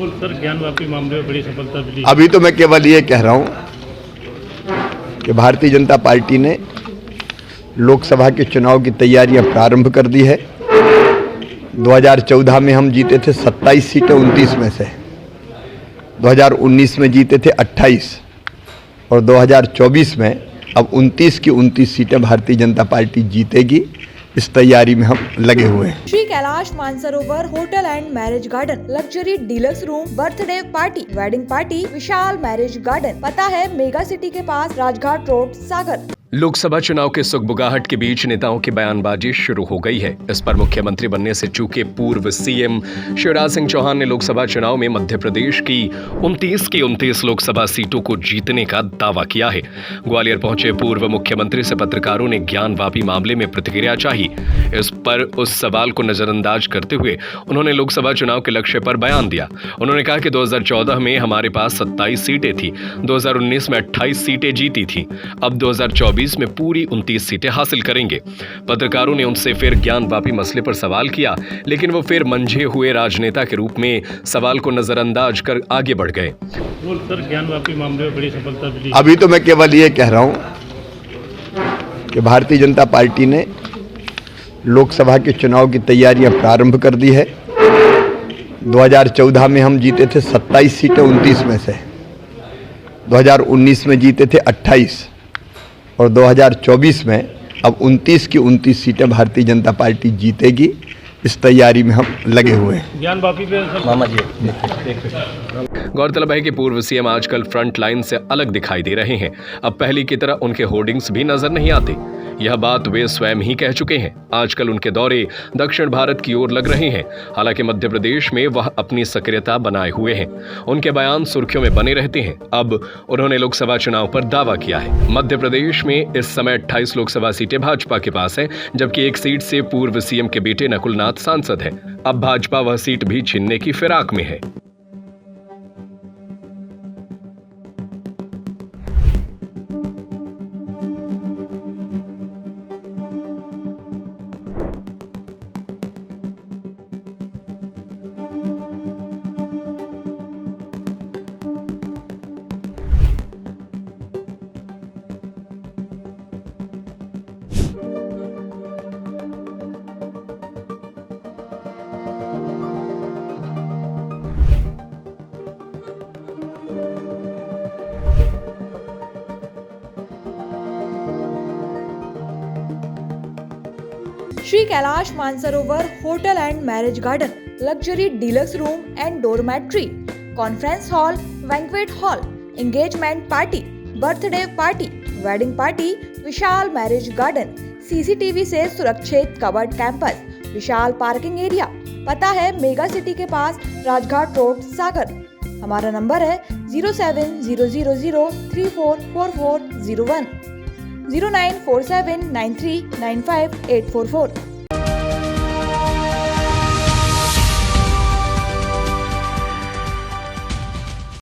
और सर ज्ञानवापी मामले में बड़ी सफलता मिली। अभी तो मैं केवल ये कह रहा हूं कि भारतीय जनता पार्टी ने लोकसभा के चुनाव की तैयारियां प्रारंभ कर दी है। 2014 में हम जीते थे 27 सीटें 29 में से, 2019 में जीते थे 28 और 2024 में अब 29 की 29 सीटें भारतीय जनता पार्टी जीतेगी। इस तैयारी में हम लगे हुए हैं। Shri Kailash Mansarovar hotel and marriage garden, luxury deluxe room, birthday party, wedding party, Vishal marriage garden. पता है मेगा सिटी के पास, राजघाट रोड, सागर। लोकसभा चुनाव के सुगबुगाहट के बीच नेताओं की बयानबाजी शुरू हो गई है। इस पर मुख्यमंत्री बनने से चूके पूर्व सीएम शिवराज सिंह चौहान ने लोकसभा चुनाव में मध्य प्रदेश की 29 की 29 लोकसभा सीटों को जीतने का दावा किया है। ग्वालियर पहुंचे पूर्व मुख्यमंत्री से पत्रकारों ने ज्ञानवापी मामले में प्रतिक्रिया चाही। इस पर उस सवाल को नजरअंदाज करते हुए उन्होंने लोकसभा चुनाव के लक्ष्य पर बयान दिया। उन्होंने कहा कि 2014 में हमारे पास 27 सीटें थी, 2019 में 28 सीटें जीती थी, अब 2024 में पूरी 29 सीटें हासिल करेंगे। पत्रकारों ने उनसे फिर ज्ञानवापी मसले पर सवाल किया, लेकिन वो फिर मंझे हुए राजनेता के रूप में सवाल को नजरअंदाज कर आगे बढ़ गए। और सर ज्ञानवापी मामले में बड़ी सफलता मिली। अभी तो मैं केवल ये कह रहा हूं कि भारतीय जनता पार्टी ने लोकसभा के चुनाव की तैयारियां प्रारंभ कर दी है। 2014 में हम जीते थे 27 सीटें 29 में से, 2019 में जीते थे 28 और 2024 में अब 29 की 29 सीटें भारतीय जनता पार्टी जीतेगी। इस तैयारी में हम लगे हुए हैं। ज्ञानवापी पे मामा जी गौरतलब है कि पूर्व सीएम आजकल फ्रंट लाइन से अलग दिखाई दे रहे हैं। अब पहले की तरह उनके होर्डिंग्स भी नजर नहीं आते। यह बात वे स्वयं ही कह चुके हैं। आजकल उनके दौरे दक्षिण भारत की ओर लग रहे हैं। हालांकि मध्य प्रदेश में वह अपनी सक्रियता बनाए हुए हैं। उनके बयान सुर्खियों में बने रहते हैं। अब उन्होंने लोकसभा चुनाव पर दावा किया है। मध्य प्रदेश में इस समय 28 लोकसभा सीटें भाजपा के पास हैं, जबकि एक सीट से पूर्व सीएम के बेटे नकुल नाथ सांसद हैं। अब भाजपा वह सीट भी छीनने की फिराक में है। Shri Kailash Mansarovar hotel and marriage garden, luxury deluxe room and dormitory, conference hall, banquet hall, engagement party, birthday party, wedding party, Vishal marriage garden, CCTV से सुरक्षित कवर्ड कैंपस, विशाल पार्किंग एरिया। पता है मेगा सिटी के पास, राजघाट रोड, सागर। हमारा नंबर है 07000344401, 09479395844।